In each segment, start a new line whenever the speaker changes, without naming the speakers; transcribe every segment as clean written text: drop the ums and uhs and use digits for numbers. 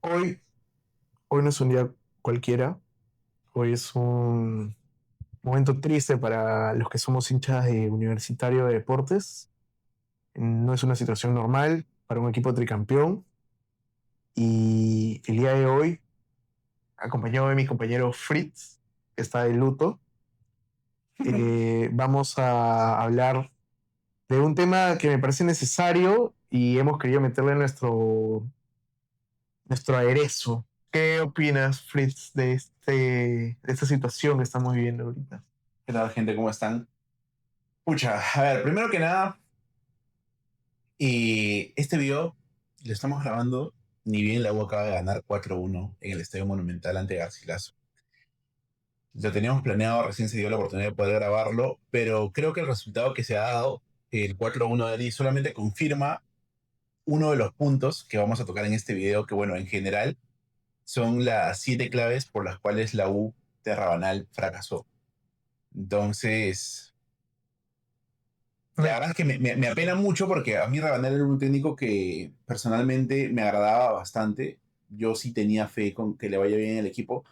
Hoy, hoy no es un día cualquiera, hoy es un momento triste para los que somos hinchas de Universitario de Deportes. No es una situación normal para un equipo tricampeón y el día de hoy, acompañado de mi compañero Fritz, que está de luto, vamos a hablar de un tema que me parece necesario y hemos querido meterle nuestro aderezo. ¿Qué opinas, Fritz, de esta situación que estamos viviendo ahorita?
¿Qué tal, gente? ¿Cómo están? Pucha, a ver, primero que nada, este video lo estamos grabando, ni bien la U acaba de ganar 4-1 en el Estadio Monumental ante Garcilaso. Lo teníamos planeado, recién se dio la oportunidad de poder grabarlo, pero creo que el resultado que se ha dado, el 4-1 de Ali, solamente confirma uno de los puntos que vamos a tocar en este video, que bueno, en general son las 7 claves por las cuales la U de Rabanal fracasó. Entonces, la
Me-
verdad es que me apena mucho porque a mí Rabanal era un técnico que personalmente me agradaba bastante. Yo sí tenía fe con que le vaya bien el equipo.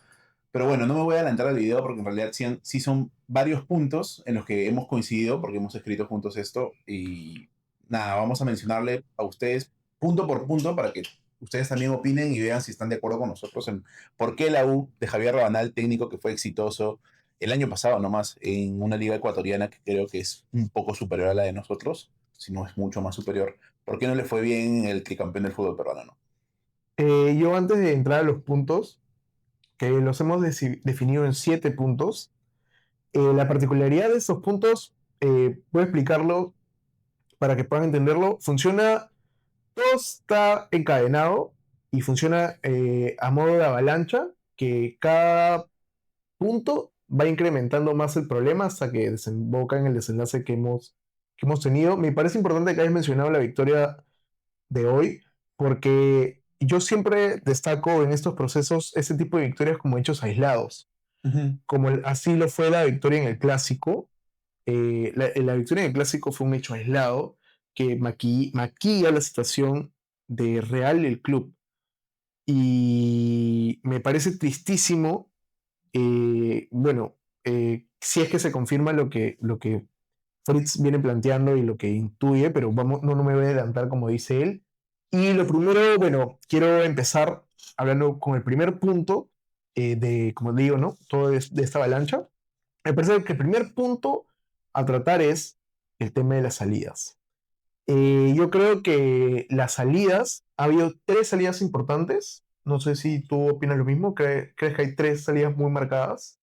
Pero bueno, no me voy a adelantar al video porque en realidad sí son varios puntos en los que hemos coincidido porque hemos escrito juntos esto. Y nada, vamos a mencionarle a ustedes punto por punto para que ustedes también opinen y vean si están de acuerdo con nosotros en por qué la U de Javier Rabanal, técnico que fue exitoso el año pasado nomás en una liga ecuatoriana que creo que es un poco superior a la de nosotros, si no es mucho más superior. ¿Por qué no le fue bien el tricampeón del fútbol peruano? ¿No?
yo antes de entrar a los puntos, que los hemos definido en 7 puntos, la particularidad de estos puntos, voy a explicarlo para que puedan entenderlo. Todo está encadenado y funciona a modo de avalancha, que cada punto va incrementando más el problema hasta que desemboca en el desenlace que hemos tenido. Me parece importante que hayas mencionado la victoria de hoy, porque yo siempre destaco en estos procesos ese tipo de victorias como hechos aislados,
Ujú.
como así lo fue la victoria en el clásico. La victoria en el clásico fue un hecho aislado que maquilla la situación de real del club. Y me parece tristísimo, bueno, si es que se confirma lo que Fritz viene planteando y lo que intuye, pero vamos, no me voy a adelantar como dice él. Y lo primero, bueno, quiero empezar hablando con el primer punto como digo, ¿no? Todo de esta avalancha. Me parece que el primer punto a tratar es el tema de las salidas. Yo creo que las salidas, ha habido 3 salidas importantes. No sé si tú opinas lo mismo. ¿Crees que hay 3 salidas muy marcadas?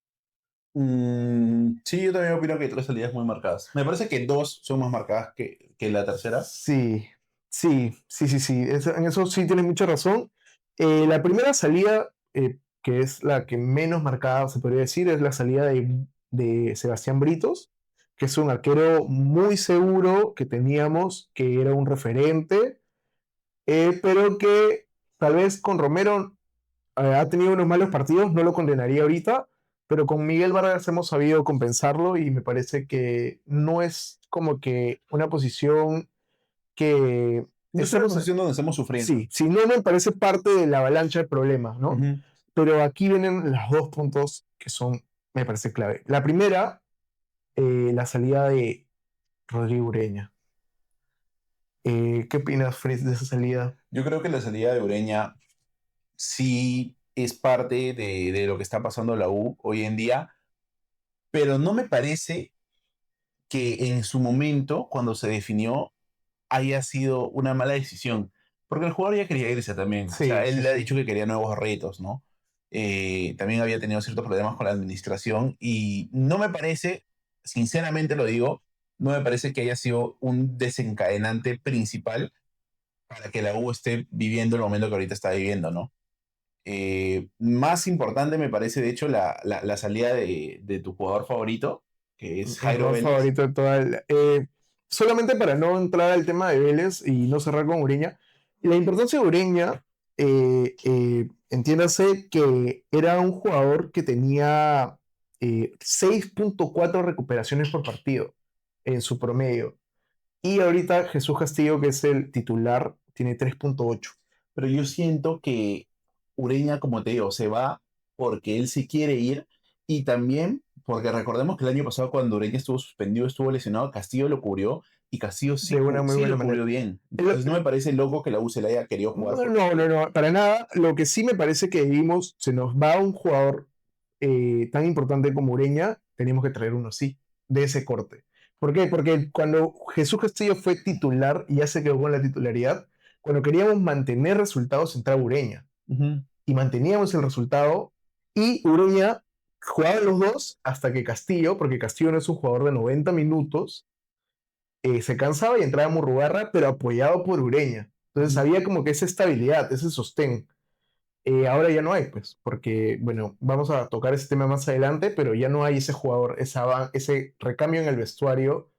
Sí, yo también opino que hay 3 salidas muy marcadas. Me parece que dos son más marcadas que la tercera.
Sí, sí, sí, sí, sí. En eso sí tienes mucha razón. La primera salida, que es la que menos marcada se podría decir, es la salida de Sebastián Britos, que es un arquero muy seguro que teníamos, que era un referente, pero que tal vez con Romero ha tenido unos malos partidos, no lo condenaría ahorita, pero con Miguel Vargas hemos sabido compensarlo y me parece que no es como que una posición que
No es una
estamos,
posición donde estamos sufriendo.
sí, si no me parece parte de la avalancha de problemas, ¿no?
Ujú.
Pero aquí vienen los 2 puntos que son, me parece clave. La primera, la salida de Rodrigo Ureña. ¿Qué opinas, Fritz, de esa salida?
Yo creo que la salida de Ureña sí es parte de lo que está pasando la U hoy en día, pero no me parece que en su momento, cuando se definió, haya sido una mala decisión. Porque el jugador ya quería irse también. O sea,
Sí, sí,
él le ha
sí.
dicho que quería nuevos retos, ¿no? También había tenido ciertos problemas con la administración y no me parece, sinceramente lo digo, no me parece que haya sido un desencadenante principal para que la U esté viviendo el momento que ahorita está viviendo, ¿no? Más importante me parece, de hecho, la salida de tu jugador favorito, que es
Mi
Jairo
jugador
Vélez.
favorito de toda solamente para no entrar al tema de Vélez y no cerrar con Ureña, la importancia de Ureña, entiéndase que era un jugador que tenía 6.4 recuperaciones por partido en su promedio. Y ahorita Jesús Castillo, que es el titular, tiene 3.8.
Pero yo siento que Ureña, como te digo, se va porque él se quiere ir y también porque recordemos que el año pasado cuando Ureña estuvo suspendido, estuvo lesionado, Castillo lo cubrió y Castillo
de una muy
sí
buena
lo
manera.
cubrió bien.
Es lo-
Entonces no me parece loco que la U se le haya querido jugar
No,
por
no, no,
Castillo.
no, para nada. Lo que sí me parece que vimos, se nos va un jugador tan importante como Ureña, teníamos que traer uno así, de ese corte. ¿Por qué? Porque cuando Jesús Castillo fue titular y ya se quedó con la titularidad, cuando queríamos mantener resultados entraba Ureña
Ujú.
y manteníamos el resultado y Ureña jugaba los dos hasta que Castillo, porque Castillo no es un jugador de 90 minutos, se cansaba y entraba Murrugarra, pero apoyado por Ureña. Entonces
Ujú.
había como que esa estabilidad, ese sostén. Ahora ya no hay, pues, porque, bueno, vamos a tocar ese tema más adelante, pero ya no hay ese jugador, ese recambio en el vestuario.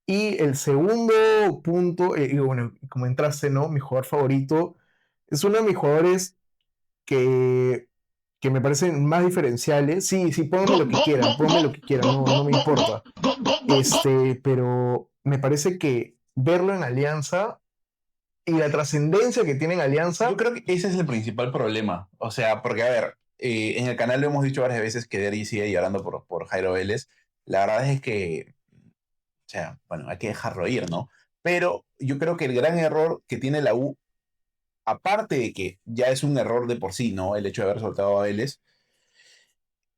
Y el segundo punto, y bueno, como entraste, ¿no? Mi jugador favorito es uno de mis jugadores que, que me parecen más diferenciales. Sí, sí, pónganme lo que quieran, no, no me importa. Pero me parece que verlo en Alianza y la trascendencia que tiene en
Yo
Alianza,
creo que ese es el principal problema. O sea, porque, a ver, en el canal lo hemos dicho varias veces que Derry sigue llorando por Jairo Vélez. La verdad es que, o sea, bueno, hay que dejarlo ir, ¿no? Pero yo creo que el gran error que tiene la U, aparte de que ya es un error de por sí, ¿no? El hecho de haber soltado a Vélez,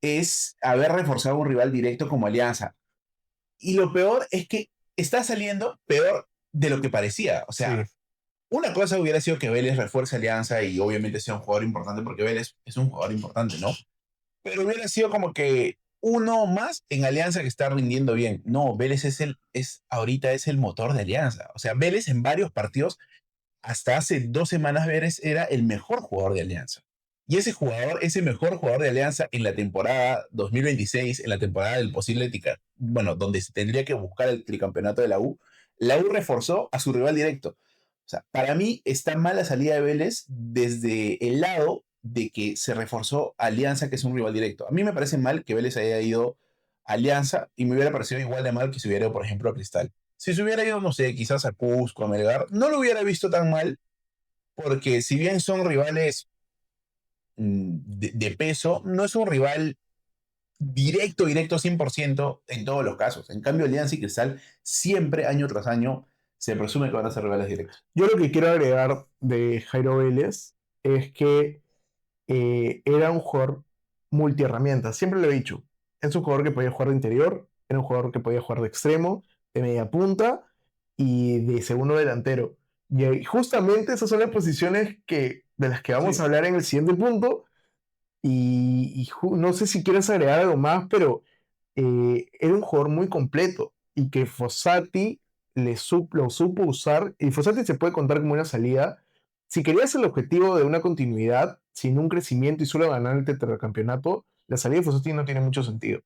es haber reforzado un rival directo como Alianza. Y lo peor es que está saliendo peor de lo que parecía. O
sí,
sea, una cosa hubiera sido que Vélez refuerce Alianza y obviamente sea un jugador importante porque Vélez es un jugador importante, ¿no? Pero hubiera sido como que uno más en Alianza que está rindiendo bien. No, Vélez ahorita es el motor de Alianza. O sea, Vélez en varios partidos, hasta hace 2 semanas, Vélez era el mejor jugador de Alianza. Y ese jugador, ese mejor jugador de Alianza en la temporada 2026, en la temporada del posible, bueno, donde se tendría que buscar el tricampeonato de la U reforzó a su rival directo. O sea, para mí está mal la salida de Vélez desde el lado de que se reforzó Alianza, que es un rival directo. A mí me parece mal que Vélez haya ido a Alianza y me hubiera parecido igual de mal que si hubiera ido, por ejemplo, a Cristal. Si se hubiera ido, no sé, quizás a Cusco, a Melgar, no lo hubiera visto tan mal, porque si bien son rivales de peso, no es un rival directo 100% en todos los casos. En cambio, Alianza y Cristal siempre, año tras año, se presume que van a ser rivales directos.
yo lo que quiero agregar de Jairo Vélez es que era un jugador multiherramientas, siempre lo he dicho. Es un jugador que podía jugar de interior, era un jugador que podía jugar de extremo, de media punta y de segundo delantero. Y justamente esas son las posiciones de las que vamos a
Sí.
hablar en el siguiente punto. No sé si quieres agregar algo más, pero era un jugador muy completo y que Fossati lo supo usar. Y Fossati se puede contar como una salida. Si querías el objetivo de una continuidad, sin un crecimiento y solo ganar el tetracampeonato, la salida de Fossati no tiene mucho sentido.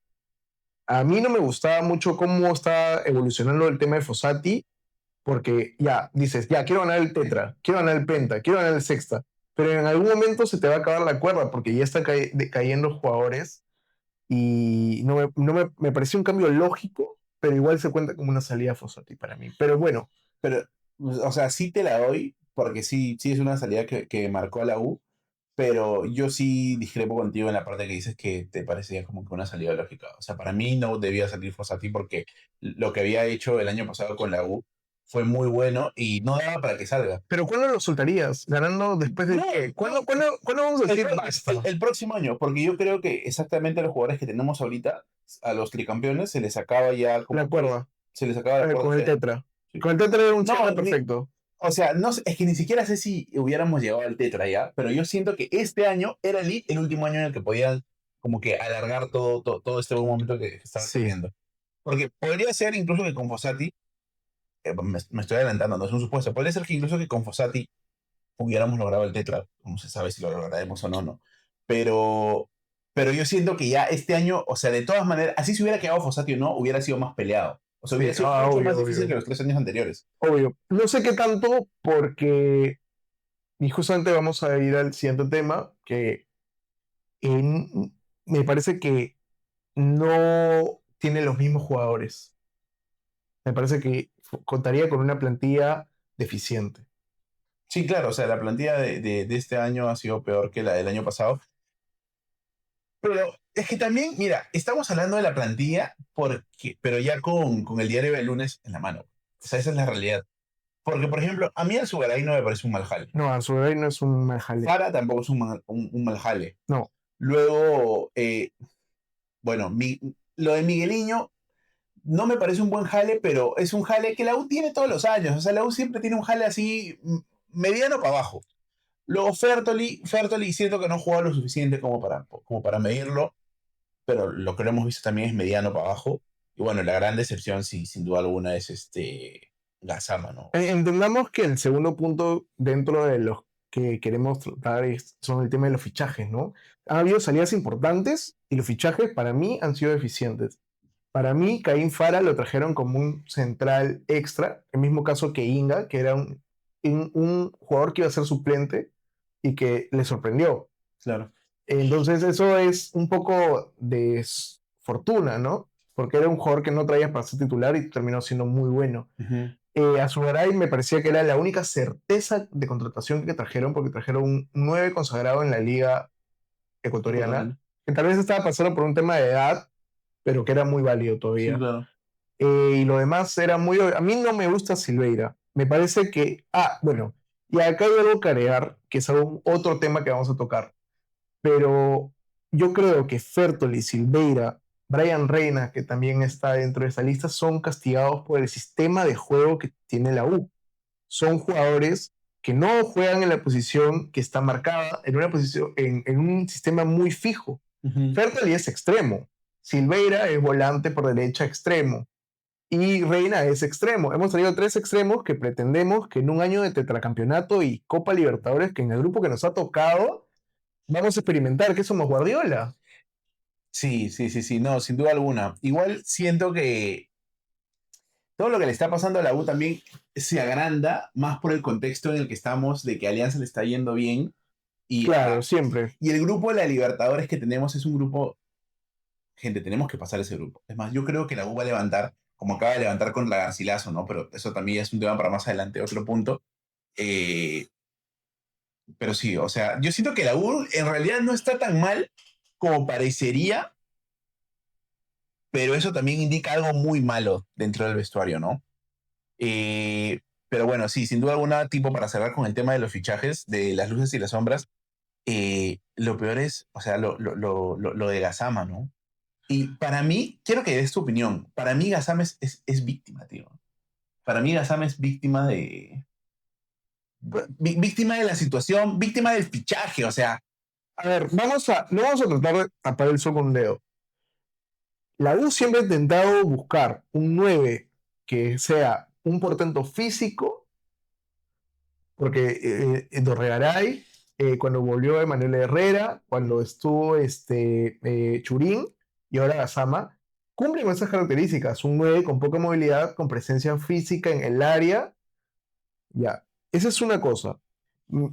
A mí no me gustaba mucho cómo está evolucionando el tema de Fossati, porque ya dices, ya quiero ganar el tetra, quiero ganar el penta, quiero ganar el sexta, pero en algún momento se te va a acabar la cuerda porque ya están cayendo jugadores y me pareció un cambio lógico, pero igual se cuenta como una salida Fossati para mí. Pero bueno,
Pero, o sea, sí te la doy, porque sí es una salida que marcó a la U, pero yo sí discrepo contigo en la parte que dices que te parecía como que una salida lógica. O sea, para mí no debía salir Fossati porque lo que había hecho el año pasado con la U fue muy bueno y no daba para que salga.
pero ¿cuándo lo soltarías? ¿Ganando después de
No,
qué?
no,
¿Cuándo vamos a
el,
decir
pro-
basta?
el próximo año, porque yo creo que exactamente a los jugadores que tenemos ahorita, a los tricampeones, se les acaba ya
La
como que,
cuerda,
se les acaba la cuerda.
con el tetra.
Sí.
Con el tetra era un cierre
No,
perfecto.
o sea, no es que ni siquiera sé si hubiéramos llegado al Tetra ya, pero yo siento que este año era el último año en el que podían como que alargar todo este buen momento que estaban
Sí.
teniendo. Porque podría ser incluso que con Fossati, me estoy adelantando, no es un supuesto, podría ser que incluso que con Fossati hubiéramos logrado el Tetra, no se sabe si lo lograremos o no, ¿no? Pero, pero yo siento que ya este año, o sea, de todas maneras, así si hubiera quedado Fossati o no, hubiera sido más peleado. O sea,
Sí,
hubiera sido mucho más
obvio,
difícil que
obvio.
los 3 años anteriores.
Obvio. No sé qué tanto porque, y justamente vamos a ir al siguiente tema, que me parece que no tiene los mismos jugadores. Me parece que contaría con una plantilla deficiente.
Sí, claro, o sea, la plantilla de este año ha sido peor que la del año pasado. Pero es que también, mira, estamos hablando de la plantilla pero ya con el diario del lunes en la mano. O sea, esa es la realidad. Porque, por ejemplo, a mí el Sugaray no me parece un mal jale.
No, Ansu no es un manjale.
Fara tampoco es un mal jale.
No,
Luego, bueno, lo de Migueliño no me parece un buen jale, pero es un jale que la U tiene todos los años. O sea, la U siempre tiene un jale así mediano para abajo. Luego Fertoli siento que no ha jugado lo suficiente como para medirlo, pero lo que lo hemos visto también es mediano para abajo. Y bueno, la gran decepción, sí, sin duda alguna, es Gazzama, ¿no?
Entendamos que el segundo punto dentro de los que queremos tratar son el tema de los fichajes, ¿no? Ha habido salidas importantes y los fichajes para mí han sido eficientes. Para mí, Caín Fara lo trajeron como un central extra, el mismo caso que Inga, que era un jugador que iba a ser suplente y que le sorprendió.
Claro.
Entonces eso es un poco de fortuna, ¿no? Porque era un jugador que no traía para ser titular y terminó siendo muy bueno.
Ujú.
A Sugaray me parecía que era la única certeza de contratación que trajeron, porque trajeron un 9 consagrado en la liga ecuatoriana,
Ecuatoriano.
que tal vez estaba pasando por un tema de edad, pero que era muy válido
Sí,
todavía.
claro.
Y lo demás era muy... A mí no me gusta Silveira. Me parece que... Ah, bueno, y acá hay algo que agregar, que es otro tema que vamos a tocar. Pero yo creo que Fertoli, Silveira, Brian Reina, que también está dentro de esa lista, son castigados por el sistema de juego que tiene la U. Son jugadores que no juegan en la posición que está marcada, en una posición, en un sistema muy fijo.
Ujú.
Fertoli es extremo, Silveira es volante por derecha extremo y Reina es extremo. Hemos traído tres extremos que pretendemos que en un año de tetracampeonato y Copa Libertadores, que en el grupo que nos ha tocado, vamos a experimentar que somos Guardiola.
Sí, sí, sí, sí, no, sin duda alguna. Igual siento que todo lo que le está pasando a la U también se agranda más por el contexto en el que estamos, de que Alianza le está yendo bien. Y,
Claro, siempre.
y el grupo de la Libertadores que tenemos es un grupo, gente, tenemos que pasar ese grupo. Es más, yo creo que la U va a levantar, como acaba de levantar con la Garcilaso, ¿no? Pero eso también es un tema para más adelante, otro punto. Eh, pero sí, o sea, yo siento que la U en realidad no está tan mal como parecería, pero eso también indica algo muy malo dentro del vestuario, ¿no? Pero bueno, sí, sin duda alguna, tipo para cerrar con el tema de los fichajes, de las luces y las sombras, lo peor es, o sea, lo de Gazzama, ¿no? Y para mí, quiero que des tu opinión, para mí Gazzama es víctima, tío. Para mí Gazzama es víctima de la situación, víctima del fichaje, o sea,
A ver, no vamos a tratar de tapar el sol con un dedo. La U siempre ha intentado buscar un 9 que sea un portento físico, porque Dorregaray, cuando volvió Emanuel Herrera, cuando estuvo Churín y ahora Gazzama, cumplen con esas características. Un 9 con poca movilidad, con presencia física en el área. Ya, esa es una cosa.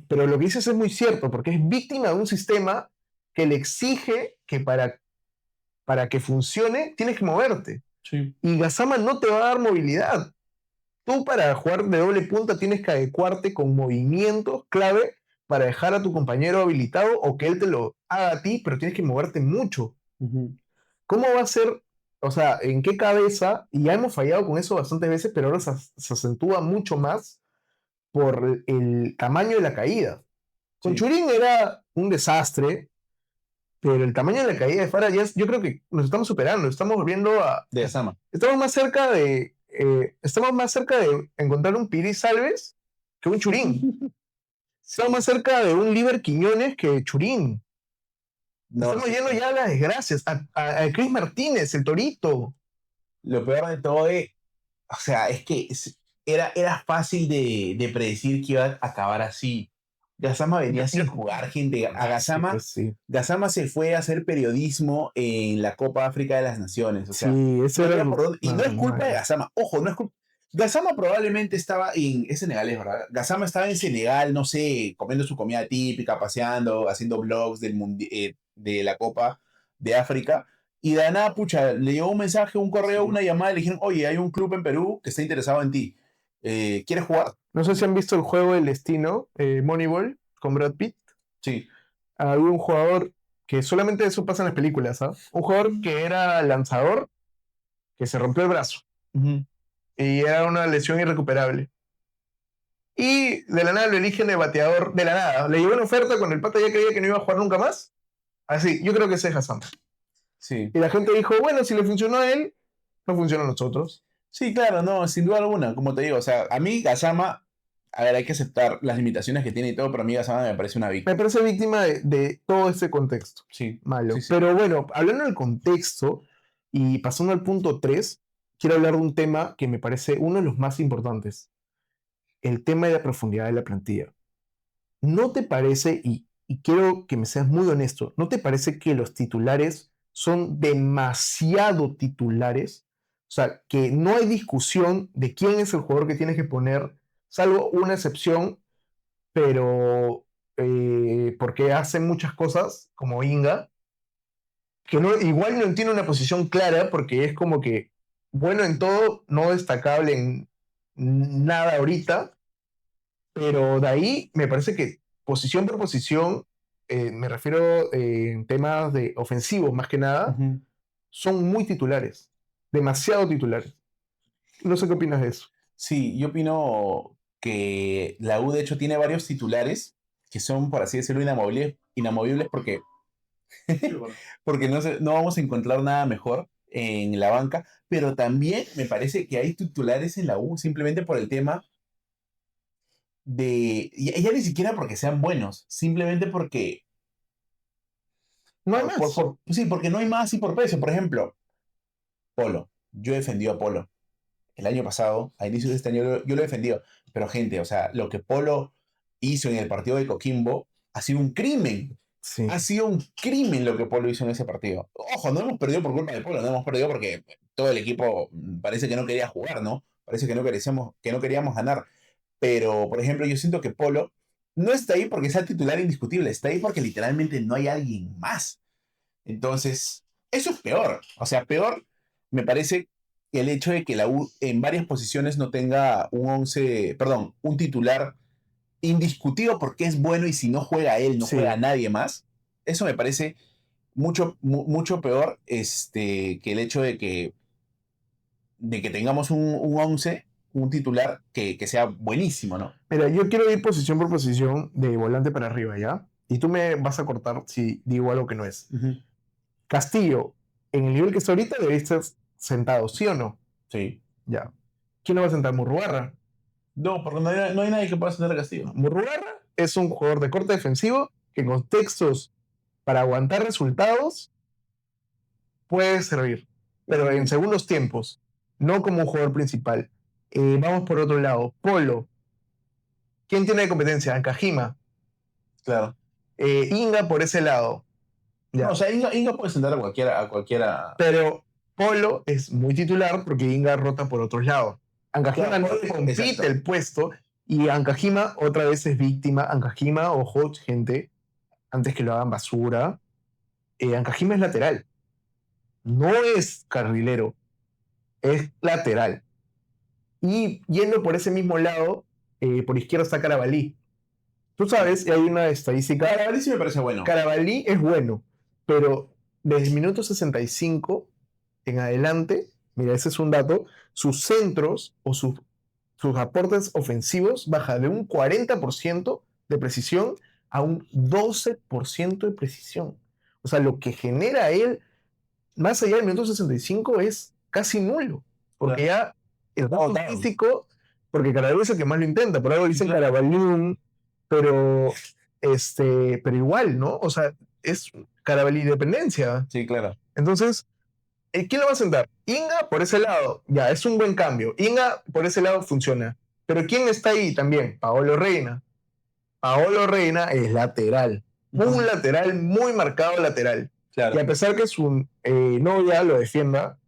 Pero lo que dices es muy cierto, porque es víctima de un sistema que le exige que para que funcione tienes que moverte.
sí.
Y Gazzama no te va a dar movilidad. Tú para jugar de doble punta tienes que adecuarte con movimientos clave para dejar a tu compañero habilitado o que él te lo haga a ti, pero tienes que moverte mucho.
Ujú.
¿Cómo va a ser? O sea, ¿en qué cabeza? Y ya hemos fallado con eso bastantes veces, pero ahora se acentúa mucho más por el tamaño de la caída. Con
Sí,
Churín era un desastre, pero el tamaño de la caída de Fara yo creo que nos estamos superando, estamos volviendo a...
de Gazzama.
Estamos más cerca de encontrar un Piri Salves que un Churín. Estamos más cerca de un Liber Quiñones que Churín.
No,
Estamos
sí,
yendo
sí.
ya a las desgracias. A Chris Martínez, el Torito.
Lo peor de todo es, o sea, es que era fácil de predecir que iba a acabar así. Gazzama
Yo-
venía
yo-
sin jugar, gente. A
sí,
Gazzama,
pues sí.
Gazzama se fue a hacer periodismo en la Copa África de las Naciones. O sea,
Sí, ese
no
era
había
el
por dónde. Y no es culpa de
normal.
Gazzama. Ojo, no es culpa. Gazzama probablemente estaba es senegalés, ¿verdad? Gazzama estaba en Senegal, no sé, comiendo su comida típica, paseando, haciendo vlogs de la Copa de África. Y de la nada, pucha, le llegó un mensaje, un correo, una llamada, y le dijeron, oye, hay un club en Perú que está interesado en ti. ¿Quieres jugar?
No sé si han visto el juego del destino, Moneyball, con Brad Pitt.
Sí.
Había un jugador que solamente eso pasa en las películas, ¿ah? Un jugador que era lanzador, que se rompió el brazo
Ujú.
y era una lesión irrecuperable. Y de la nada lo eligen de bateador, de la nada. Le llegó una oferta cuando el pata ya creía que no iba a jugar nunca más. Así, yo creo que ese es Hassan.
Sí.
Y la gente dijo, bueno, si le funcionó a él, no funciona a nosotros.
Sí, claro, no, sin duda alguna, como te digo, o sea, a mí Gazama, a ver, hay que aceptar las limitaciones que tiene y todo, pero a mí Gazama me parece una
Me
víctima.
parece víctima de todo este contexto
Sí,
malo.
sí, sí.
Pero bueno, hablando del contexto y pasando al punto 3, quiero hablar de un tema que me parece uno de los más importantes. El tema de la profundidad de la plantilla. ¿No te parece, y quiero que me seas muy honesto, ¿no te parece que los titulares son demasiado titulares? O sea, que no hay discusión de quién es el jugador que tienes que poner, salvo una excepción, pero porque hacen muchas cosas, como Inga, que no, igual no tiene una posición clara porque es como que bueno en todo, no destacable en nada ahorita, pero de ahí me parece que posición por posición, me refiero en temas de ofensivos más que nada,
Ujú.
son muy titulares, demasiado titulares. No sé qué opinas de eso.
Sí, yo opino que la U de hecho tiene varios titulares que son, por así decirlo, inamovibles porque, porque no vamos a encontrar nada mejor en la banca, pero también me parece que hay titulares en la U simplemente por el tema ya ni siquiera porque sean buenos, simplemente porque,
No hay más.
sí, porque no hay más y por precio. Por ejemplo, Polo. Yo he defendido a Polo. El año pasado, a inicios de este año, yo lo he defendido. Pero gente, o sea, lo que Polo hizo en el partido de Coquimbo ha sido un crimen.
Sí.
Ha sido un crimen lo que Polo hizo en ese partido. Ojo, no hemos perdido por culpa de Polo, no hemos perdido porque todo el equipo parece que no quería jugar, ¿no? Parece que no queríamos ganar. Pero, por ejemplo, yo siento que Polo no está ahí porque sea titular indiscutible, está ahí porque literalmente no hay alguien más. Entonces, eso es peor. O sea, peor me parece que el hecho de que la U en varias posiciones no tenga un 11, perdón, un titular indiscutido porque es bueno y si no juega él, no juega
Sí.
nadie más. Eso me parece mucho peor que el hecho de que tengamos un 11, un titular que sea buenísimo, ¿no?
Mira, yo quiero ir posición por posición de volante para arriba, ¿ya? Y tú me vas a cortar si digo algo que no es.
Ujú.
Castillo, en el nivel que está ahorita, debería estar sentado, ¿sí o no?
Sí.
Ya. ¿Quién lo va a sentar? Murrugarra.
No, porque no hay nadie que pueda sentar a Castillo.
Murrugarra es un jugador de corte defensivo que en contextos para aguantar resultados puede servir, pero en segundos tiempos, no como un jugador principal. Vamos por otro lado. Polo. ¿Quién tiene de competencia? Ankajima.
Claro.
Inga por ese lado.
No, o
Ya.
sea, Inga puede sentar a cualquiera.
Pero Polo es muy titular porque Inga rota por otros lados. Ankajima
Claro,
no le compite
exacto.
el puesto y Ankajima otra vez es víctima. Ankajima, ojo, gente, antes que lo hagan basura, Ankajima es lateral. No es carrilero, es lateral. Y yendo por ese mismo lado, por izquierda está Carabalí. Tú sabes, y hay una estadística.
Carabalí sí me parece bueno.
Carabalí es bueno, pero desde el minuto 65 en adelante, mira, ese es un dato, sus centros o sus aportes ofensivos baja de un 40% de precisión a un 12% de precisión. O sea, lo que genera él, más allá del minuto 65, es casi nulo. Porque
Claro.
ya el
No,
dato
claro.
físico, porque Carabalí es el que más lo intenta, por algo
Sí,
dicen
claro.
Carabalí, pero, pero igual, ¿no? O sea, es Carabalí dependencia.
Sí, claro.
Entonces, ¿quién lo va a sentar? Inga por ese lado, ya, es un buen cambio. Inga por ese lado funciona. Pero ¿quién está ahí también? Paolo Reina. Paolo Reina es lateral. Un
Ujú.
lateral, muy marcado lateral. Y
Claro.
a pesar que su novia lo defienda,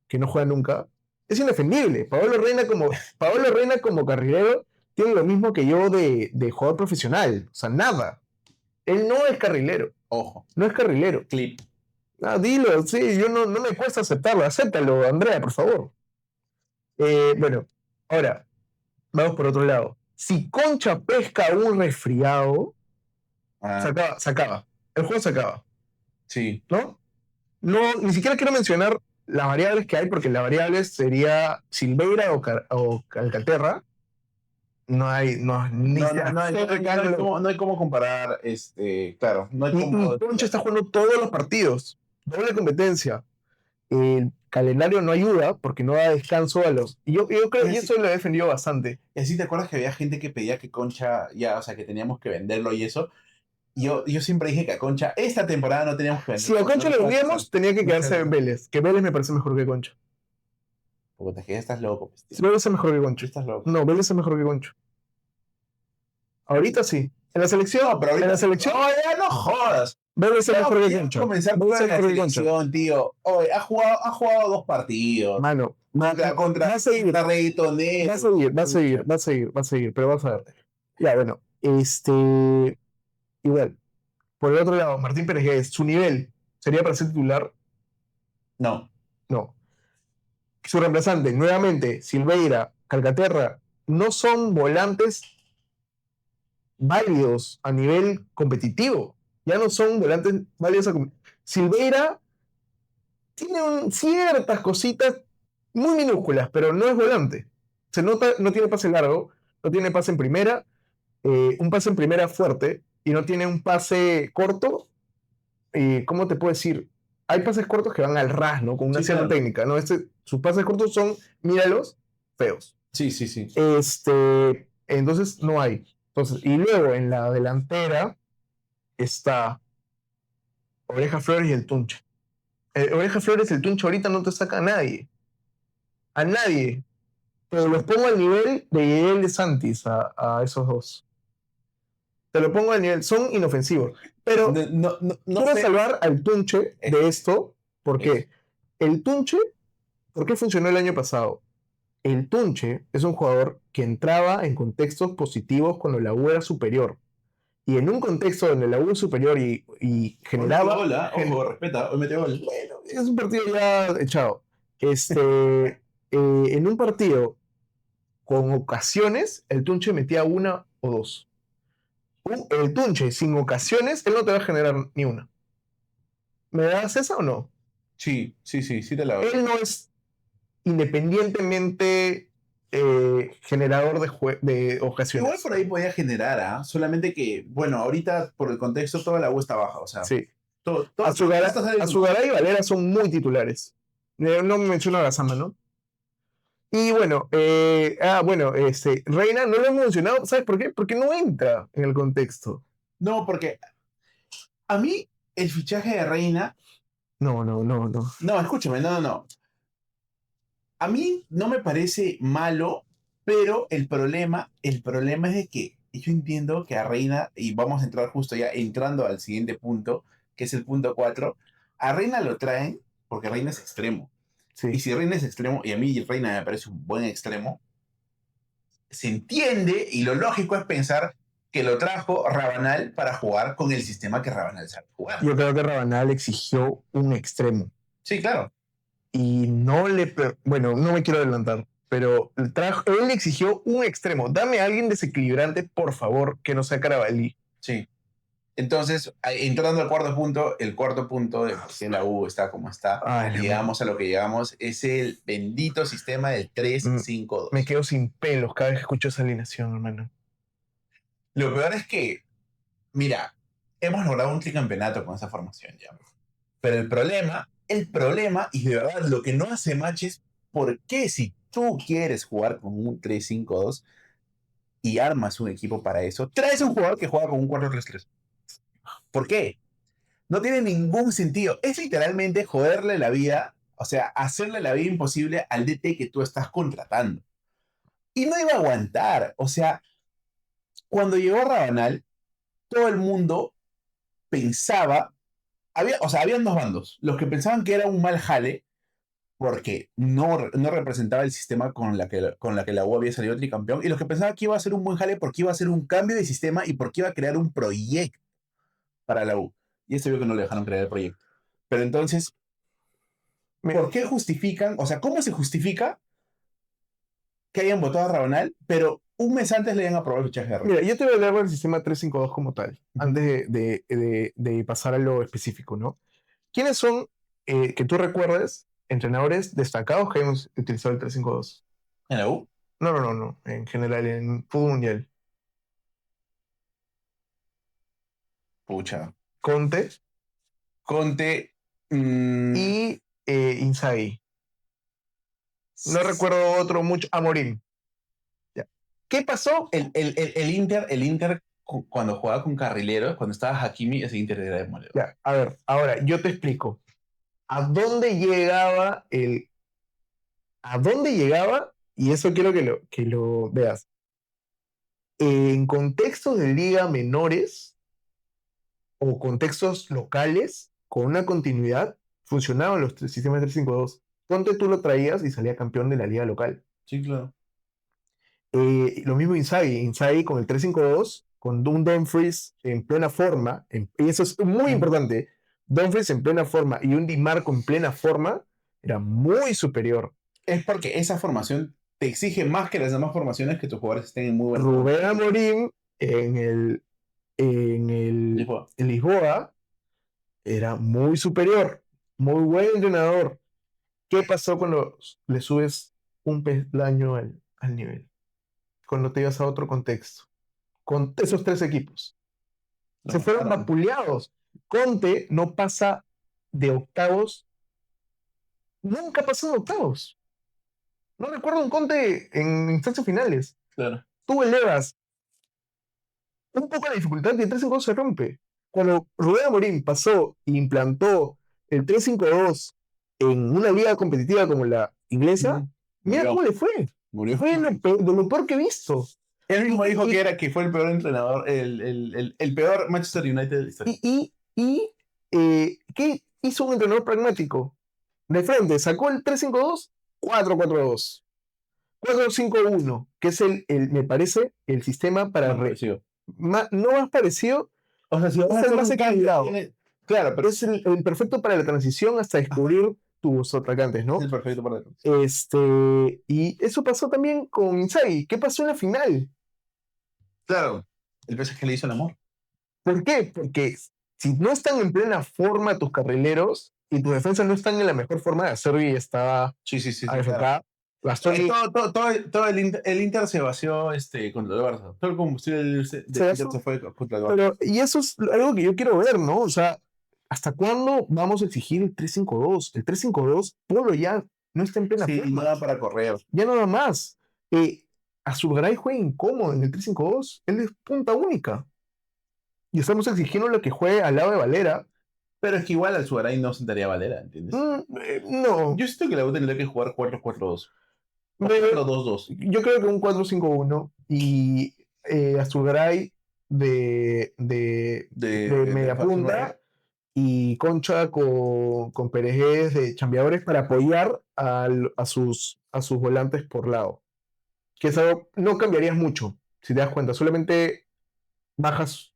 que no juega nunca, es indefendible. Paolo Reina como carrilero tiene lo mismo que yo de jugador profesional. O sea, nada. Él no es carrilero.
Ojo.
No es carrilero.
Clip.
Ah, dilo, sí, yo no me cuesta aceptarlo. Acéptalo, Andrea, por favor. Bueno, ahora, vamos por otro lado. Si Concha pesca un resfriado,
Ah,
se acaba. El juego se acaba,
sí.
¿no? No, ni siquiera quiero mencionar las variables que hay, porque las variables sería Silveira o Calcaterra. No hay, no, ni
No,
se
no, no, hay, no hay-
acercan.
no hay cómo comparar, claro, no hay
Y
cómo.
Concha está jugando todos los partidos. Doble competencia. El calendario no ayuda porque no da descanso a los. Y yo creo,
Y
y
así,
eso lo he defendido bastante.
y así te acuerdas que había gente que pedía que Concha, ya, o sea, que teníamos que venderlo y eso. Yo siempre dije que a Concha, esta temporada no teníamos que
Si
venderlo
a
porque no
Concha
nos
lo
va a alcanzar.
vendíamos, tenía que
No se va a
quedarse
alcanzar.
Vélez. Que Vélez me parece mejor que Concha.
Puta, que ya estás loco, pues, tío.
Vélez es mejor que
Ya
Concha.
estás loco.
No, Vélez es mejor que Concha. Ahorita sí.
No, pero
En la
ahorita.
selección,
¡Oh, ya no jodas!
Vélez es
Ya,
mejor que
ya va a
Concha.
comenzar
Vélez
toda
es
la
mejor que Concha.
selección, tío. Oye, ha jugado 2 partidos.
Mano,
Contra
va a seguir, va a
reggaetonero.
seguir, va a seguir,
Chucha.
va a seguir, va a seguir, pero vas a ver. Ya, bueno, igual. Por el otro lado, Martín Pérez Guedes, su nivel sería para ser titular,
No.
no. Su reemplazante, nuevamente, Silveira, Calcaterra, no son volantes válidos a nivel competitivo. Ya no son volantes válidos Silveira tiene ciertas cositas muy minúsculas, pero no es volante. Se nota, no tiene pase largo, no tiene pase en primera, un pase en primera fuerte, y no tiene un pase corto. ¿Cómo te puedo decir? Hay pases cortos que van al ras, ¿no? Con una
Sí,
cierta
claro.
técnica, ¿no? Sus pases cortos son, míralos, feos.
Sí, sí, sí.
Entonces no hay. Entonces, y luego en la delantera está Oreja Flores y el Tunche. Oreja Flores y el Tunche ahorita no te saca a nadie. A nadie. Pero los pongo al nivel de Yediel de Santis a esos dos. Te lo pongo al nivel. Son inofensivos. Pero
No, no, no, no
quiero
sé.
salvar al Tunche de esto. ¿Por
Es-
qué? El Tunche, ¿por qué funcionó el año pasado? El Tunche es un jugador que entraba en contextos positivos cuando la U era superior. Y en un contexto donde la U es superior y
Hoy metió
generaba.
gol, ¿ah? Ojo, respeta, hoy metió gol.
Bueno, es un partido ya echado. En un partido con ocasiones, el Tunche metía una o dos. El Tunche sin ocasiones, él no te va a generar ni una. ¿Me das esa o no?
Sí, sí, sí, sí te la doy.
Él no es independientemente generador de
Igual
ocasiones.
por ahí podía generar, ¿ah? Solamente que, bueno, ahorita por el contexto toda la U está baja, o sea,
Sí.
todo está saliendo mal.
Azugaray y Valera son muy titulares. No me menciono a Gazama, ¿no? Y bueno, Reina no lo hemos mencionado, ¿sabes por qué? Porque no entra en el contexto.
No, porque a mí el fichaje de Reina,
No.
no, escúchame, no, no, no. A mí no me parece malo, pero el problema es de que yo entiendo que a Reina, y vamos a entrar justo ya entrando al siguiente punto, que es el punto 4, a Reina lo traen porque Reina es extremo. Y
Sí.
si Reina es extremo, y a mí Reina me parece un buen extremo, se entiende y lo lógico es pensar que lo trajo Rabanal para jugar con el sistema que Rabanal sabe jugar.
Yo creo que Rabanal exigió un extremo.
Sí, claro.
Y no bueno, no me quiero adelantar, pero él exigió un extremo. Dame a alguien desequilibrante, por favor, que no sea Carabalí.
Sí. Entonces, entrando al cuarto punto, el cuarto punto de por qué la U está como está,
Ay,
y llegamos a lo que llegamos, es el bendito sistema del
me
3-5-2.
quedo sin pelos cada vez que escucho esa alineación, hermano.
Lo peor es que, mira, hemos logrado un tricampeonato con esa formación ya. Pero el problema, y de verdad lo que no hace match es por qué si tú quieres jugar con un 3-5-2 y armas un equipo para eso, traes un jugador que juega con un 4-3-3. ¿Por qué? No tiene ningún sentido. Es literalmente joderle la vida, o sea, hacerle la vida imposible al DT que tú estás contratando. Y no iba a aguantar. O sea, cuando llegó Rabanal, todo el mundo pensaba, habían dos bandos. Los que pensaban que era un mal jale, porque no representaba el sistema con la que la U había salido tricampeón, y los que pensaban que iba a ser un buen jale porque iba a ser un cambio de sistema y porque iba a crear un proyecto para la U. Y se vio que no le dejaron crear el proyecto. Pero entonces, ¿por qué justifican? O sea, ¿cómo se justifica que hayan votado a Rabanal, pero un mes antes le habían aprobado el fichaje de Rice.
Mira, yo te voy a hablar del sistema 3-5-2 como tal,
Ujú.
antes de pasar a lo específico, ¿no? ¿Quiénes son, que tú recuerdes, entrenadores destacados que hemos utilizado el 3-5-2?
¿En la U?
No, no, no, no, en general, en fútbol mundial.
Pucha.
Conte
Conte.
y Inzaghi. No recuerdo otro mucho. Amorim. Ya. ¿Qué pasó?
El Inter cuando jugaba con carrileros, cuando estaba Hakimi, ese Inter era de molero.
Ya, a ver, ahora yo te explico. ¿A dónde llegaba el... ¿A dónde llegaba? Y eso quiero que lo veas. En contextos de liga menores o contextos locales, con una continuidad, funcionaban los sistemas 3-5-2. Ponte tú lo traías y salía campeón de la liga local.
Sí, claro.
Lo mismo Inzaghi. Inzaghi con el 3-5-2, con un Dumfries en plena forma, y eso es muy importante, Dumfries en plena forma y un Di Marco en plena forma, era muy superior.
Es porque esa formación te exige más que las demás formaciones que tus jugadores estén en muy buena forma.
Rubén Amorim en
Lisboa.
en Lisboa era muy superior, muy buen entrenador. ¿Qué pasó cuando le subes un peldaño al nivel? Cuando te ibas a otro contexto, con esos tres equipos.
Los
Se fueron
mataron.
vapuleados. Conte no pasa de octavos, nunca pasó de octavos. No recuerdo un Conte en instancias finales.
Claro.
Tú elevas un poco la dificultad y el 3-5-2 se rompe. Cuando Rubén Amorim pasó e implantó el 3-5-2 en una liga competitiva como la inglesa, mira
Murió.
cómo le fue.
Murió.
Fue de lo peor que he visto.
Él mismo dijo que fue el peor entrenador, el peor Manchester United de la historia.
¿Qué hizo un entrenador pragmático? De frente, sacó el 3-5-2, 4-4-2, 4-5-1, que es me parece, el sistema para...
No, parecido.
no más parecido,
O sea, si
es
vas a
el
hacer
más
un cambio,
equilibrado.
claro, pero
Es el perfecto para la transición hasta descubrir tus atacantes,
es
¿no?
el perfecto para la
Y eso pasó también con Inzaghi. ¿Qué pasó en la final?
Claro, el PSG le hizo el amor.
¿Por qué? Porque si no están en plena forma tus carrileros y tus defensas no están en la mejor forma, de Servi estaba
Sí,
AFK,
claro.
Bastoni
Todo el Inter se vació contra el Barça. Todo el combustible del
se
Inter se
gastó.
fue contra el Barça.
Y eso es algo que yo quiero ver, ¿no? O sea, ¿hasta cuándo vamos a exigir el 3-5-2? El 3-5-2, Polo ya no está en plena
Sí, no
forma.
da para correr.
Ya nada más. Azulgaray juega incómodo en el 3-5-2. Él es punta única. Y estamos exigiendo lo que juegue al lado de Valera.
Pero es que igual al Sugaray no sentaría Valera, ¿entiendes?
No.
Yo siento que la U tendría que jugar 4-4-2. O
Me-
4-2-2.
yo creo que un 4-5-1 y Azulgaray de media
falso 9.
punta y Concha con Pérez de chambeadores para apoyar a sus volantes por lado. Que es algo, no cambiarías mucho, si te das cuenta. Solamente bajas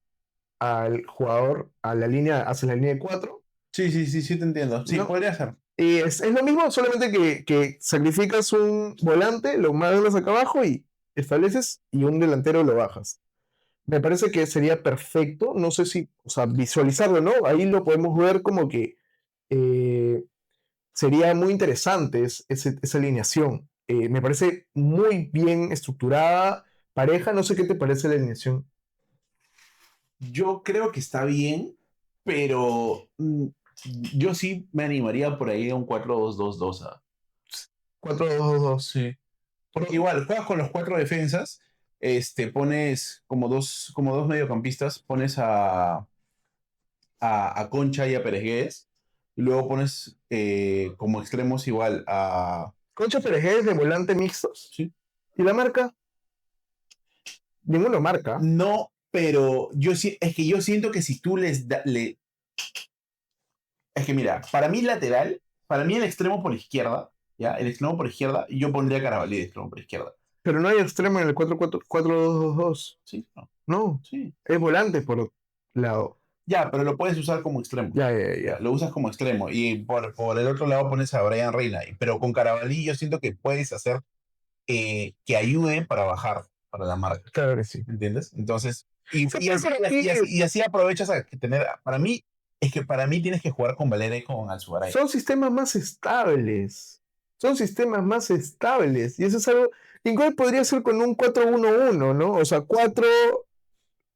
al jugador a la línea, haces la línea de 4.
Sí, te entiendo. Sí,
¿No?
podría ser.
Y es lo mismo, solamente que sacrificas un volante, lo mandas acá abajo y estableces y un delantero lo bajas. Me parece que sería perfecto, no sé si, o sea, visualizarlo, ¿no? Ahí lo podemos ver como que eh, sería muy interesante esa alineación. Me parece muy bien estructurada, pareja, no sé qué te parece la alineación.
Yo creo que está bien, pero yo sí me animaría por ahí a un 4-2-2-2.
4-2-2-2.
Sí. Porque igual, juegas con los cuatro defensas, pones como dos mediocampistas, pones a Concha y a Pérez Guedes, y luego pones como extremos igual a...
Concha Pérez de volante mixtos.
¿Sí?
¿Y la marca? Ninguno marca.
No, pero es que yo siento que si tú es que mira, para mí el extremo por izquierda, ¿ya? El extremo por izquierda, yo pondría a Carabalí de extremo por izquierda.
Pero no hay extremo en el 4-4-4-2-2-2.
Sí, no,
No,
sí.
es volante por lado.
Ya, pero lo puedes usar como extremo.
Ya.
Lo usas como extremo. Y por el otro lado pones a Brian Reina. Pero con Carabalí yo siento que puedes hacer que ayude para bajar. para la marca.
Claro que sí.
¿Entiendes? Entonces,
Sí, pasa aquí,
y así aprovechas a tener, para mí, es que para mí tienes que jugar con Valera y con Alzugaray.
son sistemas más estables. Son sistemas más estables. Y eso es algo. Igual podría ser con un 4-1-1, ¿no? O sea,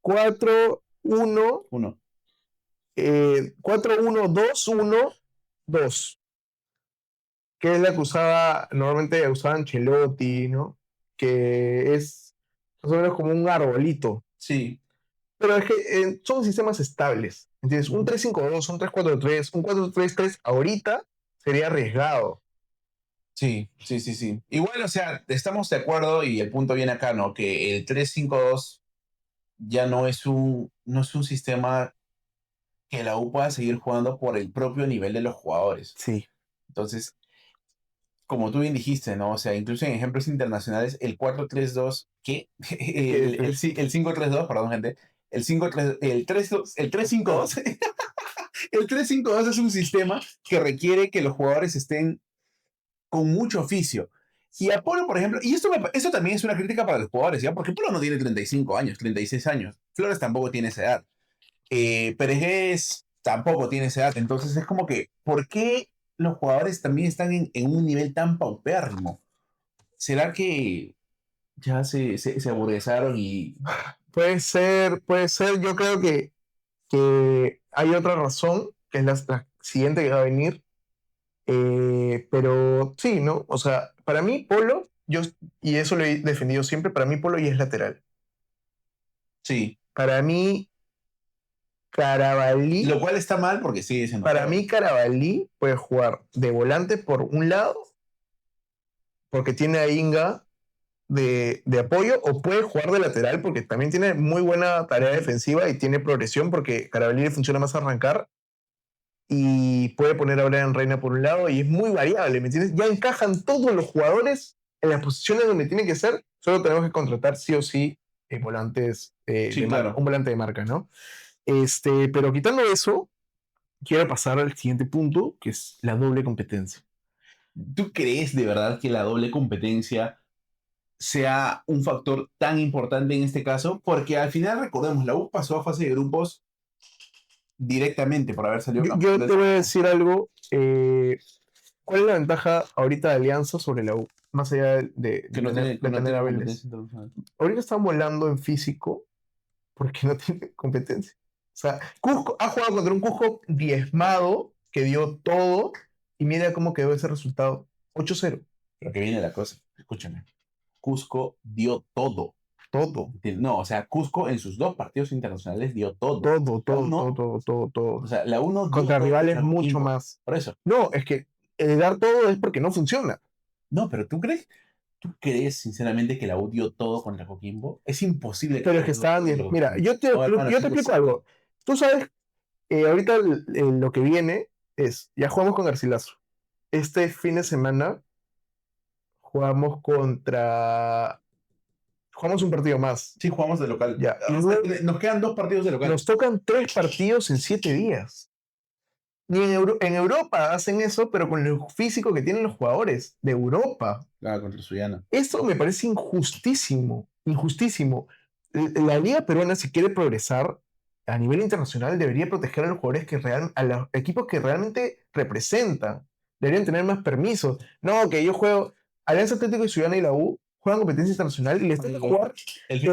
4-4-1,
Uno.
4-1-2-1-2, que es la que usaban Ancelotti, ¿no? Que es más o menos como un arbolito.
Sí.
Pero es que son sistemas estables. ¿Entiendes? Un
Ujú.
3-5-2, un 3-4-3, un 4-3-3 ahorita sería arriesgado.
Sí, sí, sí, sí. Igual, o sea, estamos de acuerdo y el punto viene acá, ¿no? Que el 3-5-2 ya no es un sistema que la U pueda seguir jugando por el propio nivel de los jugadores.
Sí.
Entonces, como tú bien dijiste, ¿no? O sea, incluso en ejemplos internacionales, el 4-3-2, ¿qué?
¿Qué
El 5-3-2, perdón, gente. El 5-3, el 3, el 3-5-2. El 3-5-2 es un sistema que requiere que los jugadores estén con mucho oficio. Y a Polo, por ejemplo, y esto también es una crítica para los jugadores, ¿ya? Porque Polo no tiene 35 años, 36 años. Flores tampoco tiene esa edad. Peregués tampoco tiene esa edad. Entonces es como que, ¿por qué los jugadores también están en un nivel tan paupérrimo? ¿Será que ya se aburguesaron y...
Puede ser, puede ser. Yo creo que hay otra razón, que es la siguiente que va a venir. Pero sí, ¿no? O sea, para mí, Polo, y eso lo he defendido siempre, para mí Polo ya es lateral.
Sí,
Para mí, Carabalí,
lo cual está mal porque sigue siendo
para
joven.
mí, Carabalí puede jugar de volante por un lado, porque tiene a Inga de apoyo, o puede jugar de lateral, porque también tiene muy buena tarea defensiva y tiene progresión, porque Carabalí le funciona más arrancar. Y puede poner a Brian Reina por un lado y es muy variable, ¿me entiendes? Ya encajan todos los jugadores en las posiciones donde tienen que ser, solo tenemos que contratar sí o sí volantes
Sí,
de marca,
claro.
un volante de marca, ¿no? Pero quitando eso, quiero pasar al siguiente punto, que es la doble competencia.
¿Tú crees de verdad que la doble competencia sea un factor tan importante en este caso? Porque al final, recordemos, la U pasó a fase de grupos directamente por haber salido campeón
Yo
del
te voy a
torneo.
decir algo, ¿cuál es la ventaja ahorita de Alianza sobre la U? Más allá
Que
de
no
tener a
tiene
Vélez.
competencia internacional.
Ahorita están volando en físico porque no tiene competencia. O sea, Cusco ha jugado contra un Cusco diezmado que dio todo y mira cómo quedó ese resultado. 8-0.
Pero que viene la cosa, escúchame. Cusco dio todo.
Todo.
No, o sea, Cusco en sus dos partidos internacionales dio todo.
Todo,
La
todo, todo,
uno,
todo, todo,
o
todo.
sea, la uno dio
Contra
todo
rivales
contra
mucho
Coquimbo.
más.
Por eso.
No, es que el dar todo es porque no funciona.
No, pero ¿tú crees sinceramente que la U dio todo contra Coquimbo? Es imposible que
Pero
la
es que
U dio
estaban
todo
bien.
contra
Mira,
Coquimbo. No, hermano,
yo
es
te explico
imposible.
algo. Tú sabes, ahorita lo que viene es, ya jugamos con Garcilaso. Este fin de semana jugamos jugamos un partido más.
Sí, jugamos de local.
Ya. Y luego
Nos quedan dos partidos de local.
nos tocan 3 partidos en 7 días. Ni en Europa hacen eso, pero con el físico que tienen los jugadores de Europa.
Ah, contra Suyana.
Esto me parece injustísimo, injustísimo. La liga peruana, si quiere progresar a nivel internacional, debería proteger a los jugadores a los equipos que realmente representan. Deberían tener más permisos. No, que yo juego Alianza Atlético y Ciudadana y la U juegan competencia internacional y les toca jugar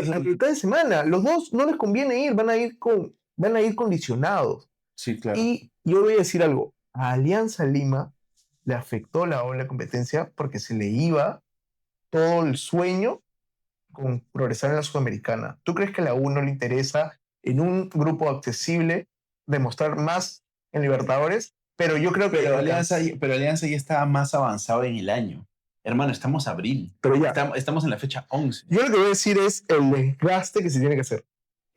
la mitad de semana. Los dos no les conviene ir, van a ir condicionados.
Sí, claro.
Y yo voy a decir algo, a Alianza Lima le afectó la ola de competencia porque se le iba todo el sueño con progresar en la Sudamericana. ¿Tú crees que a la U no le interesa en un grupo accesible demostrar más en Libertadores? Pero yo creo que ya le alcanza.
Pero Alianza ya está más avanzado en el año. Hermano, estamos abril.
Pero ya,
Estamos en la fecha 11.
yo lo que voy a decir es el desgaste que se tiene que hacer.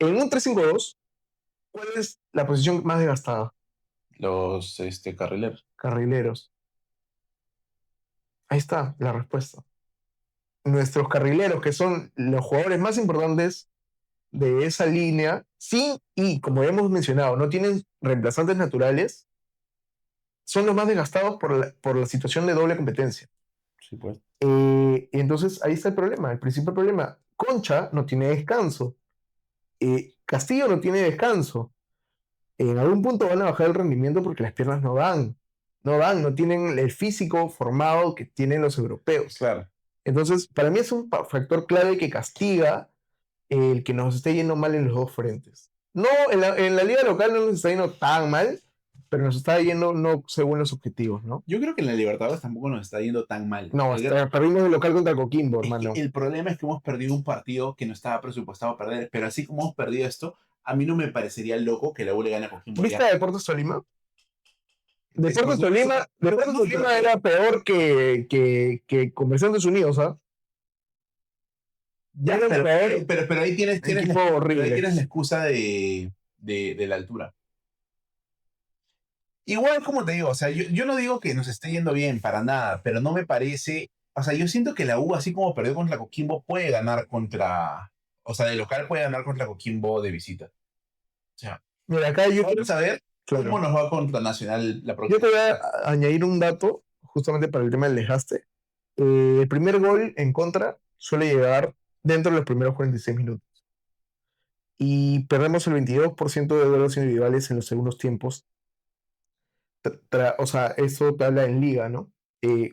En un 3-5-2, ¿cuál es la posición más desgastada?
Los carrileros.
Carrileros. Ahí está la respuesta. Nuestros carrileros, que son los jugadores más importantes de esa línea, sí, y como hemos mencionado, no tienen reemplazantes naturales, son los más desgastados por la situación de doble competencia.
Sí, pues.
Y entonces ahí está el problema, el principal problema. Concha no tiene descanso. Castillo no tiene descanso. En algún punto van a bajar el rendimiento porque las piernas no dan. No dan, no tienen el físico formado que tienen los europeos.
Claro.
Entonces, para mí es un factor clave que castiga el que nos esté yendo mal en los dos frentes. No, en la liga local no nos está yendo tan mal, pero nos está yendo no según los objetivos, ¿no?
Yo creo que en la Libertadores tampoco nos está yendo tan mal.
No, perdimos el local contra Coquimbo,
Es que
hermano.
el problema es que hemos perdido un partido que no estaba presupuestado a perder, pero así como hemos perdido esto, a mí no me parecería loco que la U le gane a Coquimbo
¿Viste
ya.
a Deportes Tolima? Deportes
Deportes
Tolima era peor que Comerciantes Unidos, ¿ah?
Ya,
Era
pero,
peor
pero ahí
equipo
pero ahí
horrible.
tienes la excusa de la altura. Igual, como te digo, o sea, yo no digo que nos esté yendo bien para nada, pero no me parece, o sea, yo siento que la U, así como perdió contra Coquimbo, puede ganar contra, o sea, de local puede ganar contra Coquimbo de visita. O sea,
Mira, acá yo quiero
vamos a ver cómo
claro.
nos va contra Nacional la
Yo
próxima.
te voy a añadir un dato justamente para el tema del desgaste. El primer gol en contra suele llegar dentro de los primeros 46 minutos. Y perdemos el 22% de duelos individuales en los segundos tiempos. O sea, eso te habla en liga, ¿no?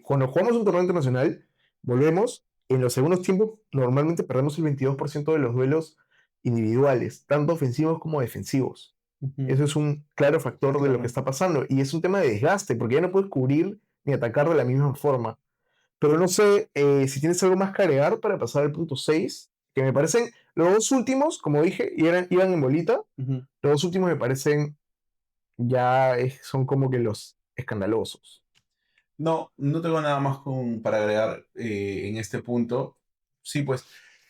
Cuando jugamos un torneo internacional, volvemos, en los segundos tiempos normalmente perdemos el 22% de los duelos individuales, tanto ofensivos como defensivos.
Ujú.
Eso es un claro factor de lo que
Claro.
está pasando. Y es un tema de desgaste, porque ya no puedes cubrir ni atacar de la misma forma. Pero no sé si tienes algo más que agregar para pasar al punto 6 que me parecen los dos últimos, como dije, iban en bolita.
Ujú.
Los dos últimos me parecen ya son como que los escandalosos.
No, no tengo nada más para agregar en este punto. Sí, pues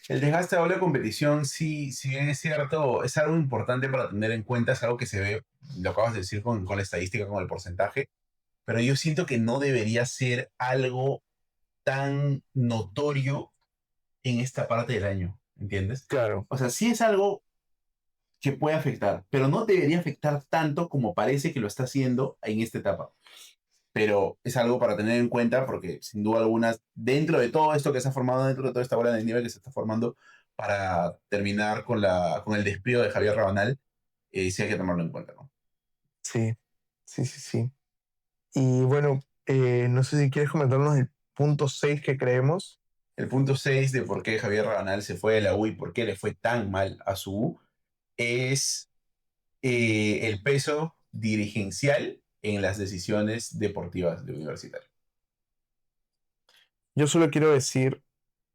el desgaste de doble competición, sí, si bien es cierto, es algo importante para tener en cuenta, es algo que se ve, lo acabas de decir con la estadística, con el porcentaje, pero yo siento que no debería ser algo tan notorio en esta parte del año, ¿entiendes?
Claro.
O sea, sí es algo que puede afectar, pero no debería afectar tanto como parece que lo está haciendo en esta etapa. Pero es algo para tener en cuenta porque sin duda alguna, dentro de todo esto que se ha formado, dentro de toda esta bola de nieve que se está formando, para terminar con el despido de Javier Rabanal, sí hay que tomarlo en cuenta, ¿no?
Sí, sí, sí, sí. Y bueno, no sé si quieres comentarnos el punto 6 que creemos.
El punto 6 de por qué Javier Rabanal se fue de la U y por qué le fue tan mal a su U es el peso dirigencial en las decisiones deportivas de Universitario.
Yo solo quiero decir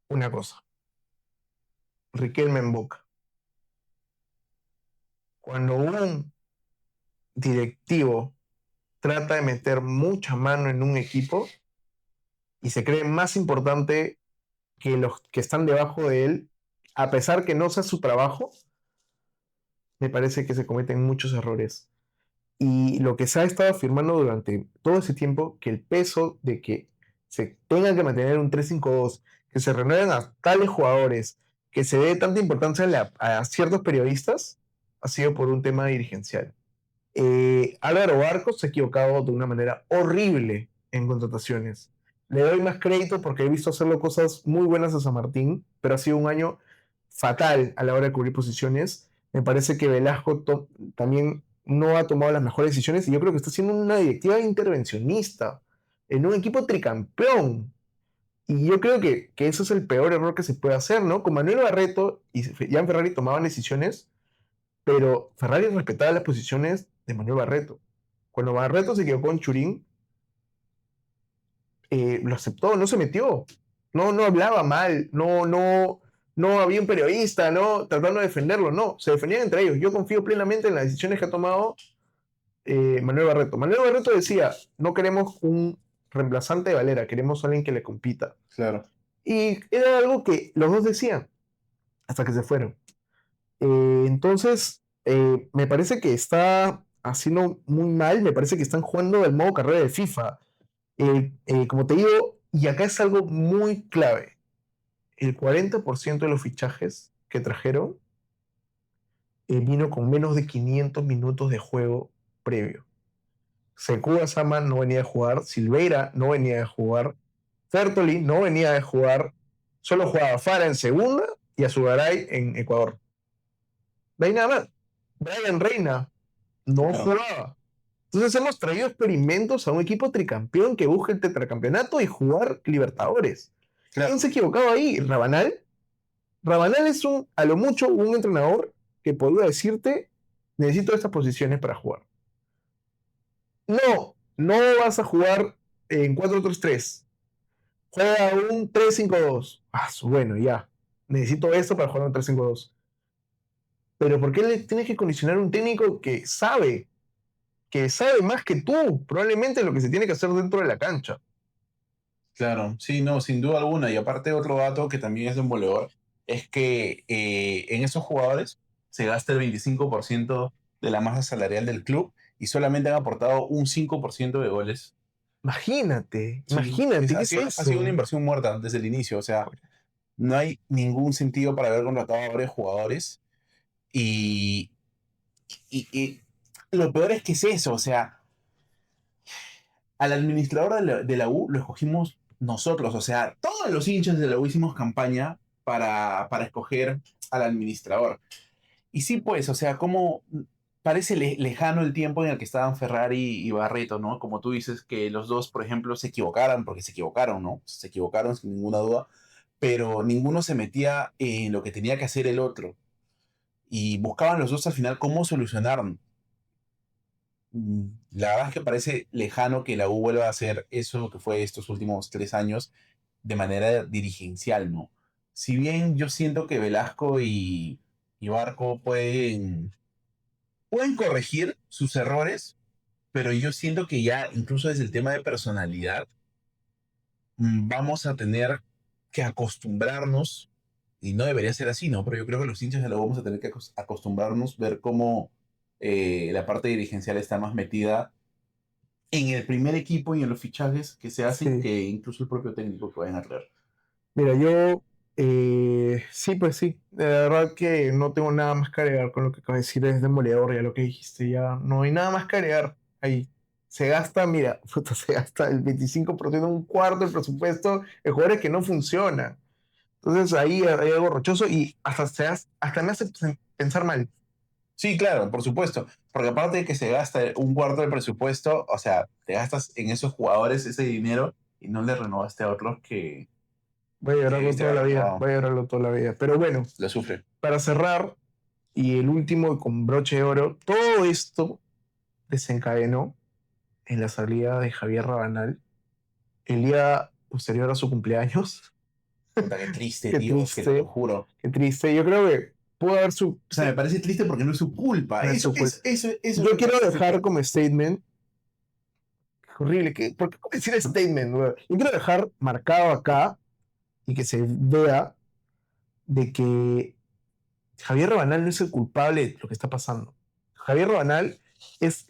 una cosa. Riquelme en Boca. Cuando un directivo trata de meter mucha mano en un equipo y se cree más importante que los que están debajo de él, a pesar que no sea su trabajo, me parece que se cometen muchos errores. Y lo que se ha estado afirmando durante todo ese tiempo, que el peso de que se tenga que mantener un 3-5-2, que se renueven a tales jugadores, que se dé tanta importancia a ciertos periodistas, ha sido por un tema dirigencial. Álvaro Barcos se ha equivocado de una manera horrible en contrataciones. Le doy más crédito porque he visto hacerlo cosas muy buenas a San Martín, pero ha sido un año fatal a la hora de cubrir posiciones. Me parece que Velasco también no ha tomado las mejores decisiones y yo creo que está siendo una directiva intervencionista en un equipo tricampeón. Y yo creo que eso es el peor error que se puede hacer, ¿no? Con Manuel Barreto y Jan Ferrari tomaban decisiones, pero Ferrari respetaba las posiciones de Manuel Barreto. Cuando Barreto se equivocó con Churín, lo aceptó, no se metió. No, no hablaba mal, no había un periodista, no tratando de defenderlo, no, se defendían entre ellos. Yo confío plenamente en las decisiones que ha tomado Manuel Barreto. Manuel Barreto decía, no queremos un reemplazante de Valera, queremos a alguien que le compita.
Claro.
Y era algo que los dos decían hasta que se fueron. Entonces, me parece que está haciendo muy mal, me parece que están jugando el modo carrera de FIFA. Como te digo, y acá es algo muy clave, el 40% de los fichajes que trajeron vino con menos de 500 minutos de juego previo. Sekuga Sama no venía a jugar, Silveira no venía a jugar, Fertoli no venía a jugar, solo jugaba Fara en segunda y a Sugaray en Ecuador. De ahí nada más. Brian Reina no
Claro,
jugaba. Entonces hemos traído experimentos a un equipo tricampeón que busca el tetracampeonato y jugar Libertadores. ¿Quién se
claro,
ha equivocado ahí? ¿Rabanal? Rabanal es a lo mucho, un entrenador que podría decirte, necesito estas posiciones para jugar. No, no vas a jugar en 4-3-3. Juega un 3-5-2. Ah, bueno, ya. Necesito esto para jugar un 3-5-2. Pero ¿por qué le tienes que condicionar a un técnico que sabe más que tú, probablemente lo que se tiene que hacer dentro de la cancha?
claro. Sí, no, sin duda alguna. Y aparte otro dato que también es demoledor, es que en esos jugadores se gasta el 25% de la masa salarial del club y solamente han aportado un 5% de goles.
Imagínate,
Sí,
imagínate, ¿qué es
ha sido una
eso?
inversión muerta desde el inicio. O sea, no hay ningún sentido para haber contratado a varios jugadores. Y, y lo peor es que es eso. O sea, al administrador de la U lo escogimos nosotros. O sea, todos los hinchas de la U hicimos campaña para escoger al administrador. Y sí, pues, o sea, como parece lejano el tiempo en el que estaban Ferrari y Barreto, ¿no? Como tú dices, que los dos, por ejemplo, se equivocaran, porque se equivocaron, ¿no? Se equivocaron sin ninguna duda, pero ninguno se metía en lo que tenía que hacer el otro. Y buscaban los dos al final cómo solucionaron. La verdad es que parece lejano que la U vuelva a hacer eso que fue estos últimos 3 años de manera dirigencial, ¿no? Si bien yo siento que Velasco y Barco pueden corregir sus errores, pero yo siento que ya incluso desde el tema de personalidad vamos a tener que acostumbrarnos, y no debería ser así, ¿no? Pero yo creo que los hinchas de la U vamos a tener que acostumbrarnos, ver cómo la parte dirigencial está más metida en el primer equipo y en los fichajes que se hacen
Sí.
que incluso el propio técnico que vayan a traer.
Mira, sí, pues sí, de verdad que no tengo nada más que agregar con lo que acabas de decir, es demoledor ya lo que dijiste, ya no hay nada más que agregar ahí. Se gasta, mira, puta, se gasta el 25%, un cuarto del presupuesto en jugadores que no funcionan. Entonces ahí hay algo rochoso y hasta me hace pensar mal.
Sí, claro, por supuesto. Porque aparte de que se gasta un cuarto del presupuesto, o sea, te gastas en esos jugadores ese dinero y no le renovaste a otros
Voy a
que
llorarlo
debiste
toda
haber
la vida,
renovado.
voy a llorarlo toda la vida. Pero bueno,
Lo sufre.
para cerrar, y el último con broche de oro, todo esto desencadenó en la salida de Javier Rabanal el día posterior a su cumpleaños.
Puta, qué triste,
Qué
tío, que te lo
triste,
juro.
qué triste. Yo creo que pudo haber su...
O sea, me parece triste porque no es su culpa.
no es su culpa.
Eso
Yo
me
quiero
parece
dejar
súper.
como statement, horrible, ¿por qué decir statement, weón? Yo quiero dejar marcado acá y que se vea de que Javier Rabanal no es el culpable de lo que está pasando. Javier Rabanal es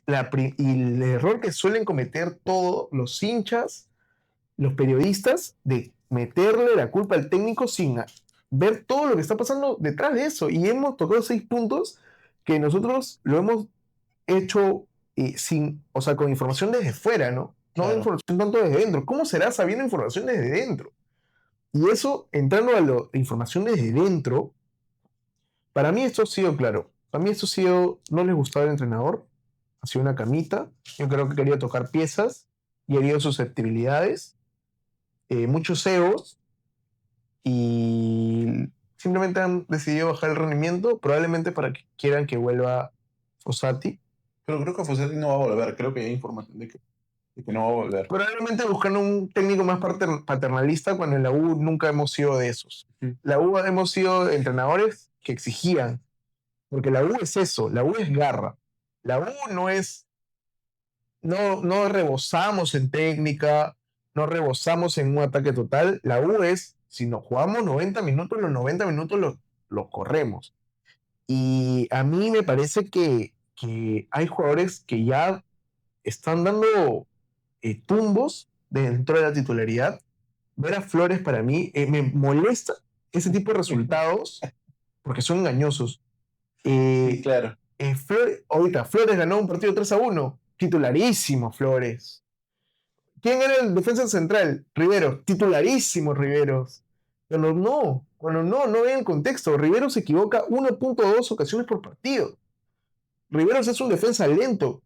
y el error que suelen cometer todos los hinchas, los periodistas, de meterle la culpa al técnico sin ver todo lo que está pasando detrás de eso. Y hemos tocado 6 puntos que nosotros lo hemos hecho o sea, con información desde fuera, ¿no? No
Claro.
información tanto desde dentro. ¿Cómo será sabiendo información desde dentro? Y eso, entrando a la información desde dentro, para mí esto ha sido claro. Para mí esto ha sido, no les gustaba el entrenador, ha sido una camita. Yo creo que quería tocar piezas y herido susceptibilidades, muchos egos y simplemente han decidido bajar el rendimiento, probablemente para que quieran que vuelva Fossati.
Pero creo que Fossati no va a volver. Creo que hay información de que no va a volver.
Probablemente buscando un técnico más paternalista cuando en la U nunca hemos sido de esos. La U hemos sido entrenadores que exigían, porque la U es eso, la U es garra. La U no rebosamos en técnica, no rebosamos en un ataque total. La U es, si nos jugamos 90 minutos, los 90 minutos los corremos. Y a mí me parece que hay jugadores que ya están dando tumbos dentro de la titularidad. Ver a Flores para mí me molesta ese tipo de resultados porque son engañosos.
Sí,
Eh,
claro.
ahorita, Flores ganó un partido 3-1. Titularísimo, Flores. ¿Quién era el defensa central? Rivero. Titularísimo, Riveros. Pero no. Bueno, no ven el contexto. Riveros se equivoca 1.2 ocasiones por partido. Riveros es un defensa lento,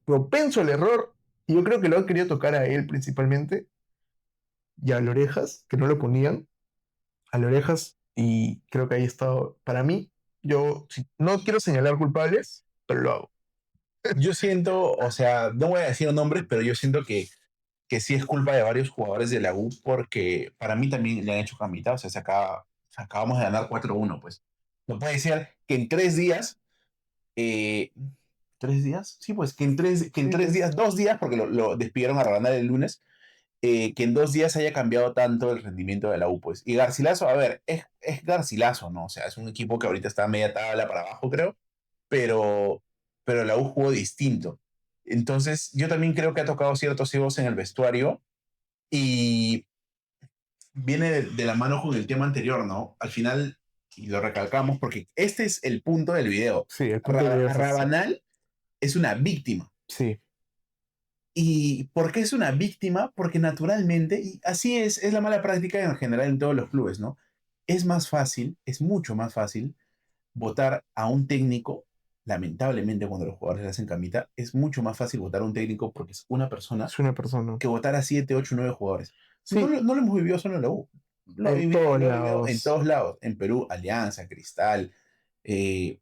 propenso al error, y yo creo que lo han querido tocar a él principalmente, y a Lorejas, que no lo ponían, a Lorejas, y creo que ahí está, para mí, no quiero señalar culpables, pero lo hago.
Yo siento, o sea, no voy a decir nombres, pero yo siento que sí es culpa de varios jugadores de la U, porque para mí también le han hecho camita, o sea, acabamos de ganar 4-1, pues. No puede ser que en 3 días, eh, ¿3 días? Sí, pues, que en tres
Sí.
días, 2 días, porque lo despidieron a Rabanal el lunes, que en 2 días haya cambiado tanto el rendimiento de la U, pues. Y Garcilaso, a ver, es Garcilaso, ¿no? O sea, es un equipo que ahorita está a media tabla para abajo, creo, pero, pero la U jugó distinto. Entonces, yo también creo que ha tocado ciertos egos en el vestuario y viene de la mano con el tema anterior, ¿no? Al final, y lo recalcamos porque este es el punto del video.
Sí, el punto de vista es ese.
Rabanal es una víctima.
Sí,
¿Y por qué es una víctima? Porque naturalmente, y así es la mala práctica en general en todos los clubes, ¿no? Es más fácil, es mucho más fácil votar a un técnico, lamentablemente cuando los jugadores le hacen camita, es mucho más fácil votar a un técnico porque es una persona
es una persona.
que votar a 7, 8, 9 jugadores. No,
Sí,
no lo hemos vivido solo en la U,
en todos
lo he vivido en
lados.
todos lados, en Perú, Alianza, Cristal, eh,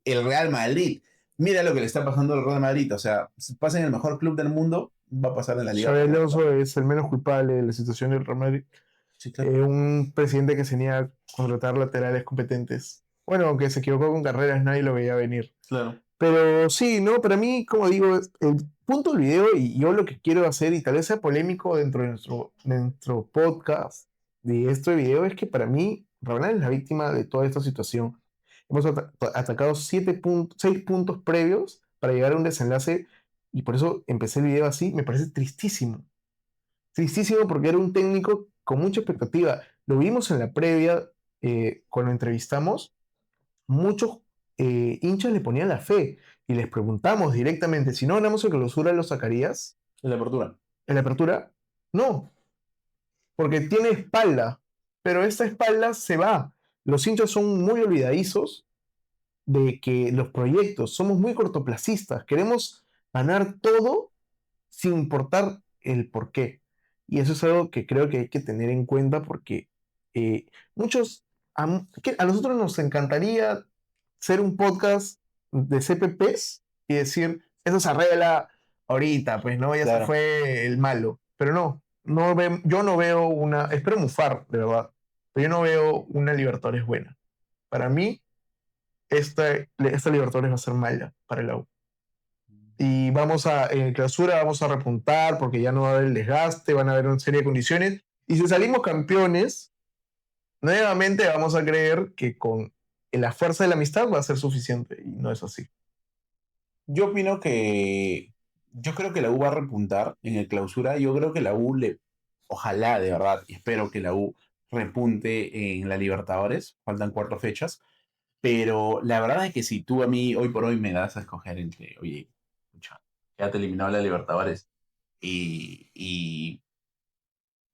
el Real Madrid. Mira lo que le está pasando al Real Madrid, o sea, si pasa en el mejor club del mundo, va a pasar en la Liga
Xabi
Portuguesa.
Alonso es el menos culpable de la situación del Real Madrid.
Sí, claro.
Un presidente que se niega a contratar laterales competentes. Bueno, aunque se equivocó con Carreras, nadie lo veía venir.
Claro.
Pero sí, ¿no? Para mí, como digo, el punto del video y yo lo que quiero hacer, y tal vez sea polémico dentro de nuestro podcast de este video, es que para mí, Rabanal es la víctima de toda esta situación. Hemos atacado 6 puntos previos para llegar a un desenlace y por eso empecé el video así. Me parece tristísimo. Tristísimo porque era un técnico con mucha expectativa. Lo vimos en la previa, cuando lo entrevistamos, muchos hinchas le ponían la fe y les preguntamos directamente, si no ganamos el clausura, ¿lo sacarías
En la apertura.
en la apertura? No, porque tiene espalda, pero esta espalda se va. Los hinchas son muy olvidadizos de que los proyectos, somos muy cortoplacistas, queremos ganar todo sin importar el por qué. Y eso es algo que creo que hay que tener en cuenta porque muchos, a nosotros nos encantaría ser un podcast de CPPs y decir, eso se arregla ahorita, pues no, ya se
Claro.
fue el malo. Pero yo no veo espero mufar, de verdad, pero yo no veo una Libertadores buena. Para mí, esta Libertadores va a ser mala para el U. Y en clausura vamos a repuntar porque ya no va a haber el desgaste, van a haber una serie de condiciones. Y si salimos campeones, nuevamente vamos a creer que con la fuerza de la amistad va a ser suficiente. Y no es así.
Yo opino que. Yo creo que la U va a repuntar en el clausura. Yo creo que la U Ojalá, de verdad, y espero que la U repunte en la Libertadores. Faltan 4 fechas. Pero la verdad es que si tú a mí hoy por hoy me das a escoger entre, oye, escucha, ya te eliminado la Libertadores y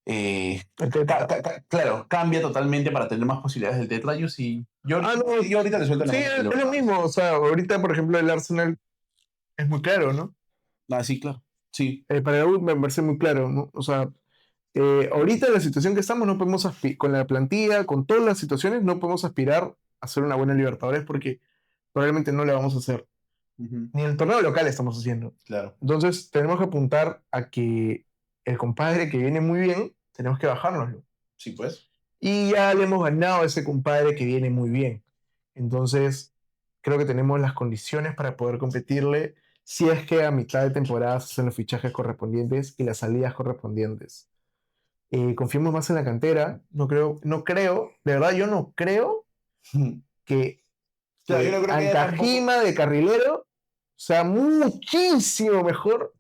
El Tetra.
claro, cambia totalmente para tener más posibilidades del Tetra. Yo sí. Yo,
Ah, no.
yo ahorita le suelto la
Sí,
mano a la
es lo
Libertadores.
mismo. O sea, ahorita, por ejemplo, el Arsenal es muy claro, ¿no?
Ah, sí, claro. Sí.
Para el U me parece muy claro, ¿no? O sea, ahorita en la situación que estamos, no podemos con la plantilla, con todas las situaciones, no podemos aspirar a hacer una buena Libertadores porque probablemente no la vamos a hacer.
Ujú.
Ni el torneo local estamos haciendo.
Claro.
Entonces, tenemos que apuntar a que el compadre que viene muy bien, tenemos que bajárnoslo.
Sí, pues.
Y ya le hemos ganado a ese compadre que viene muy bien. Entonces, creo que tenemos las condiciones para poder competirle si es que a mitad de temporada se hacen los fichajes correspondientes y las salidas correspondientes. Confiemos más en la cantera. De verdad, yo no creo que,
Claro, yo no
que
creo que haya tampoco.
Ancajima de carrilero sea muchísimo mejor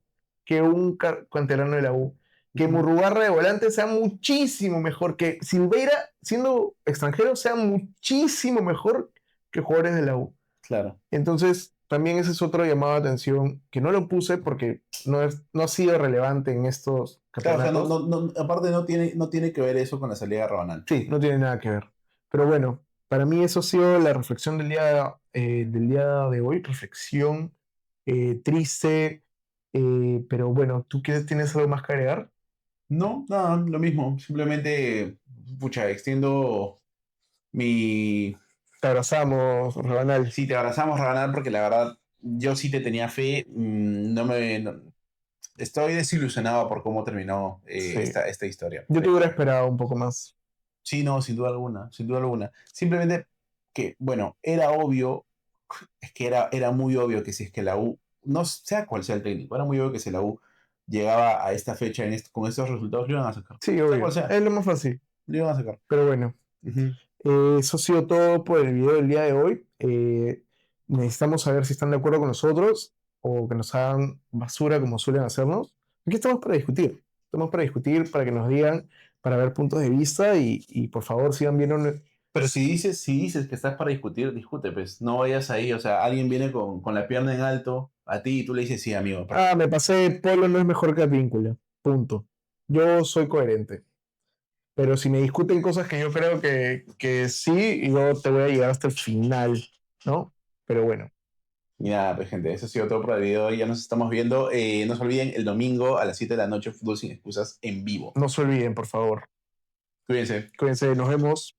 que un canterano de la U. Que
Ujú.
Murrugarra de volante sea muchísimo mejor. Que Silveira, siendo extranjero, sea muchísimo mejor que jugadores de la U.
Claro.
Entonces, también ese es otro llamado de atención que no lo puse porque no ha sido relevante en estos
Claro, o sea,
campeonatos.
aparte no tiene que ver eso con la salida de Rabanal.
Sí, no tiene nada que ver. Pero bueno, para mí eso ha sido la reflexión del día de hoy. Reflexión triste. Pero bueno, ¿tú tienes algo más que agregar?
No, nada, lo mismo. Simplemente, pucha, extiendo mi...
Te abrazamos, Rabanal.
Sí, te abrazamos, Rabanal, porque la verdad, yo sí te tenía fe. Estoy desilusionado por cómo terminó
Sí.
esta historia.
Yo te hubiera esperado un poco más.
Sí, no, sin duda alguna, sin duda alguna. Simplemente que, bueno, era obvio, es que era muy obvio que si es que la U, no sea cual sea el técnico, era muy obvio que si la U llegaba a esta fecha con estos resultados, lo iban a sacar.
Sí,
Sea cual
obvio.
sea,
Es lo más fácil.
lo iban a sacar.
Pero bueno.
Ujú.
Eso ha sido todo por el video del día de hoy. Necesitamos saber si están de acuerdo con nosotros o que nos hagan basura como suelen hacernos. Aquí estamos para discutir. Estamos para discutir, para que nos digan, para ver puntos de vista y por favor sigan viendo.
Pero si dices que estás para discutir, discute, pues no vayas ahí, o sea, alguien viene con la pierna en alto a ti y tú le dices, sí, amigo,
Ah, me pasé, Polo no es mejor que Advíncula. Punto. Yo soy coherente. Pero si me discuten cosas que yo creo que sí, yo te voy a llegar hasta el final, ¿no? Pero bueno,
y nada, pues gente, eso ha sido todo por el video. Ya nos estamos viendo. No se olviden, el domingo a las 7 de la noche, Fútbol Sin Excusas en vivo.
no se olviden, por favor.
Cuídense.
Cuídense, nos vemos.